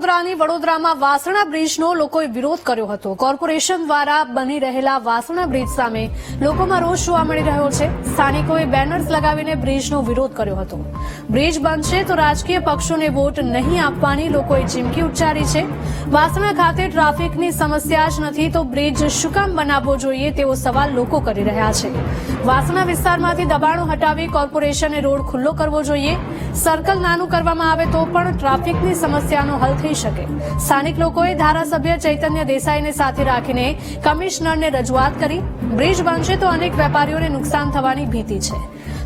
મહત્વની વડોદરામાં વાસણા બ્રિજનો લોકોએ વિરોધ કર્યો હતો। કોર્પોરેશન દ્વારા બની રહેલા વાસણા બ્રિજ સામે લોકોમાં રોષ જોવા મળી રહ્યો છે। સ્થાનિકોએ બેનર્સ લગાવીને બ્રિજનો વિરોધ કર્યો હતો। બ્રિજ બનશે તો રાજકીય પક્ષોને વોટ નહીં આપવાની લોકોએ ચીમકી ઉચ્ચારી છે। વાસણા ખાતે ટ્રાફિકની સમસ્યા જ નથી તો બ્રિજ શું કામ બનાવવો જોઈએ તેવો સવાલ લોકો કરી રહ્યા છે। વાસણા વિસ્તારમાંથી દબાણો હટાવી કોર્પોરેશને રોડ ખુલ્લો કરવો જોઈએ। સર્કલ નાનું કરવામાં આવે તો પણ ટ્રાફિકની સમસ્યાનો હલ થઈ શકે। સ્થાનિક લોકોએ ધારાસભ્ય ચૈતન્ય દેસાઈને સાથે રાખીને કમિશનરને રજૂઆત કરી। બ્રિજ બનશે તો અનેક વેપારીઓને નુકસાન થવાની ભીતિ છે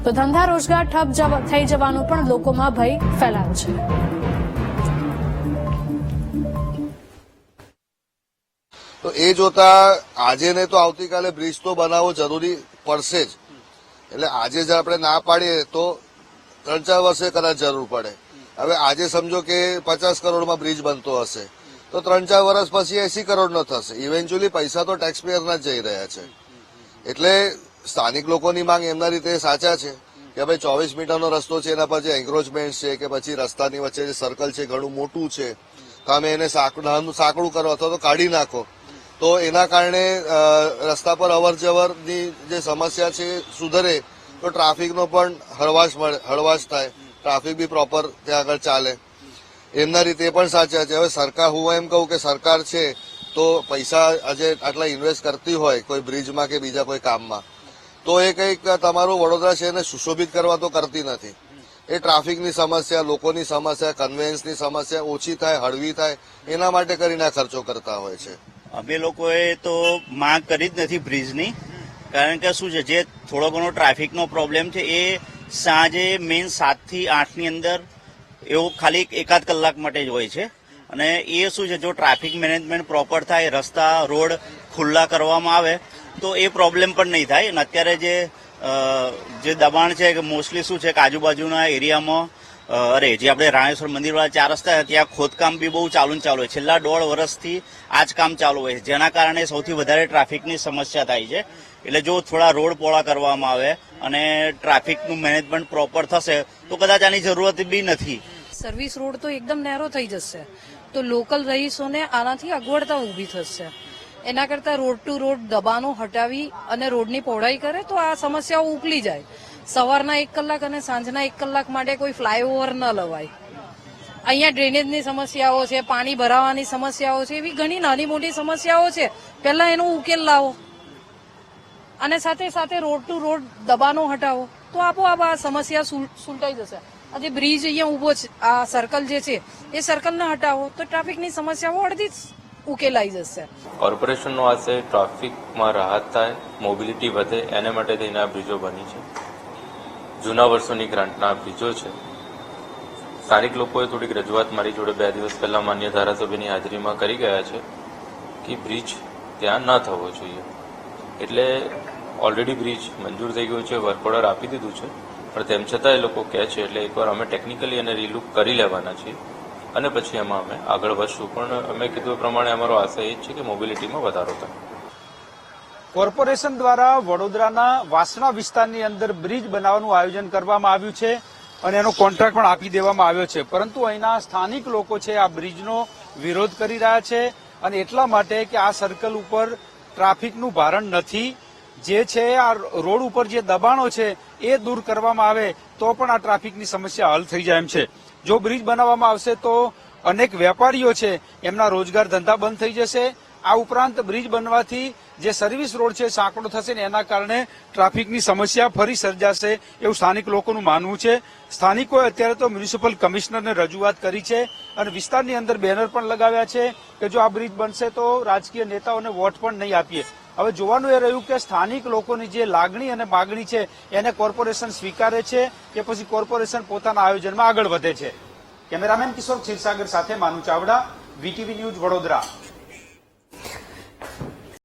તો ધંધા રોજગાર ઠપ થઈ જવાનો પણ લોકોમાં ભય ફેલાયો છે। તો એ જોતા આજે ને તો આવતીકાલે બ્રિજ તો બનાવવો જરૂરી પડશે જ। એટલે આજે જ આપણે ના પાડીએ તો 3-4 વર્ષે કદાચ જરૂર પડે। હવે આજે સમજો કે 50 કરોડમાં બ્રિજ બનતો હશે તો 3-4 વર્ષ પછી 80 કરોડનો થશે। ઇવેન્ચ્યુઅલી પૈસા તો ટેક્સપેયરના જ જઈ રહ્યા છે। એટલે સ્થાનિક લોકોની માંગ એમના રીતે સાચા છે કે ભાઈ 24 મીટરનો રસ્તો છે, એના પર જે એન્ક્રોચમેન્ટ છે કે પછી રસ્તાની વચ્ચે જે સર્કલ છે ઘણું મોટું છે, તમે એને સાંકડું કરો અથવા તો કાઢી નાખો તો એના કારણે રસ્તા પર અવર જવરની જે સમસ્યા છે સુધરે તો ટ્રાફિકનો પણ હળવાશ થાય, ટ્રાફિક બી પ્રોપર ત્યાં આગળ ચાલે। એમના રીતે પણ સાચા છે। હવે સરકાર, હું એમ કહું કે સરકાર છે તો પૈસા આજે આટલા ઇન્વેસ્ટ કરતી હોય કોઈ બ્રિજમાં કે બીજા કોઈ કામમાં તો એ કંઈક તમારું વડોદરા શહેરને સુશોભિત કરવા તો કરતી નથી। એ ટ્રાફિકની સમસ્યા, લોકોની સમસ્યા, કન્વેન્સની સમસ્યા ઓછી થાય, હળવી થાય એના માટે કરીને આ ખર્ચો કરતા હોય છે। અમે લોકોએ તો માંગ કરી જ નથી બ્રિજની, કારણ કે શું છે, જે થોડો ઘણો ટ્રાફિકનો પ્રોબ્લેમ છે એ સાંજે મેઇન 7 થી 8 ની અંદર એવું ખાલી 1-8 કલાક માટે જ હોય છે। અને એ શું છે, જો ટ્રાફિક મેનેજમેન્ટ પ્રોપર થાય, રસ્તા રોડ ખુલ્લા કરવામાં આવે તો એ પ્રોબ્લેમ પણ નહીં થાય। અને અત્યારે જે દબાણ છે કે મોસ્ટલી શું છે કે આજુબાજુના એરિયામાં જે આપણે રાણેશ્વર મંદિરવાળા 4 રસ્તા છે ત્યાં ખોદકામ બી બહુ ચાલુ હોય। છેલ્લા 1.5 વર્ષથી આ જ કામ ચાલુ હોય છે, જેના કારણે સૌથી વધારે ટ્રાફિકની સમસ્યા થાય છે। એટલે જો થોડા રોડ પહોળા કરવામાં આવે અને ટ્રાફિકનું મેનેજમેન્ટ પ્રોપર થશે તો કદાચ આની જરૂરત બી નથી। સર્વિસ રોડ તો એકદમ નેરો થઈ જશે તો લોકલ રહીશોને આનાથી અગવડતા ઊભી થશે। એના કરતા રોડ ટુ રોડ દબાણો હટાવી અને રોડની પહોળાઈ કરે તો આ સમસ્યાઓ ઉકલી જાય। સવારના 1 કલાક અને સાંજના 1 કલાક માટે કોઈ ફ્લાયઓવર ન લવાય। અહીંયા ડ્રેનેજની સમસ્યાઓ છે, પાણી ભરાવાની સમસ્યાઓ છે, એવી ઘણી નાની મોટી સમસ્યાઓ છે, પહેલા એનો ઉકેલ લાવો અને સાથે સાથે રોડ ટુ રોડ દબાણો હટાવો તો આપોઆપ આ સમસ્યા સુલટાઈ જશે। આજે બ્રિજ અહીંયા ઉભો છે, આ સર્કલ જે છે એ સર્કલને હટાવો તો ટ્રાફિકની સમસ્યાઓ અડધી જ ઉકેલાઈ જશે। કોર્પોરેશનનો આશય ટ્રાફિકમાં રાહત થાય, મોબિલિટી વધે, એના માટે થઈને આ બ્રિજો બની છે। જૂના વર્ષોની ગ્રાન્ટના બ્રિજો છે। સ્થાનિક લોકોએ થોડીક રજૂઆત મારી જોડે 2 દિવસ પહેલા માન્ય ધારાસભ્યની હાજરીમાં કરી ગયા છે કે બ્રિજ ત્યાં ન થવો જોઈએ। એટલે ઓલરેડી બ્રિજ મંજૂર થઈ ગયું છે, વર્ક ઓર્ડર આપી દીધું છે, પણ તેમ છતાં એ લોકો કહે છે એટલે એકવાર અમે ટેકનિકલી એને રીલુક કરી લેવાના છીએ અને પછી એમાં અમે આગળ વધશું। પણ અમે કીધું એ પ્રમાણે અમારો આશય એ જ છે કે મોબિલિટીમાં વધારો થાય। કોર્પોરેશન દ્વારા વડોદરાના વાસણા વિસ્તારની અંદર બ્રિજ બનાવવાનું આયોજન કરવામાં આવ્યું છે અને એનો કોન્ટ્રાક્ટ પણ આપી દેવામાં આવ્યો છે, પરંતુ અહીંના સ્થાનિક લોકો છે આ બ્રિજનો વિરોધ કરી રહ્યા છે અને એટલા માટે કે આ સર્કલ ઉપર ટ્રાફિકનું ભારણ નથી। જે છે આ રોડ ઉપર જે દબાણો છે એ દૂર કરવામાં આવે તો પણ આ ટ્રાફિકની સમસ્યા હલ થઈ જાય એમ છે। જો બ્રિજ બનાવવામાં આવશે તો અનેક વેપારીઓ છે એમના રોજગાર ધંધા બંધ થઈ જશે। આ ઉપરાંત બ્રિજ બનવાથી જે સર્વિસ રોડ છે સાંકડો થશે ને એના કારણે ટ્રાફિકની સમસ્યા ફરી સર્જાશે એવું સ્થાનિક લોકોનું માનવું છે। સ્થાનિકોએ અત્યારે તો મ્યુનિસિપલ કમિશનરને રજૂઆત કરી છે અને વિસ્તારની અંદર બેનર પણ લગાવ્યા છે કે જો આ બ્રિજ બનશે તો રાજકીય નેતાઓને વોટ પણ નહીં આપીએ। હવે જોવાનું એ રહ્યું કે સ્થાનિક લોકોની જે લાગણી અને માગણી છે એને કોર્પોરેશન સ્વીકારે છે કે પછી કોર્પોરેશન પોતાના આયોજનમાં આગળ વધે છે। કેમેરામેન કિશોર ક્ષીરસાગર સાથે માનુ ચાવડા, વીટીવી ન્યૂઝ, વડોદરા।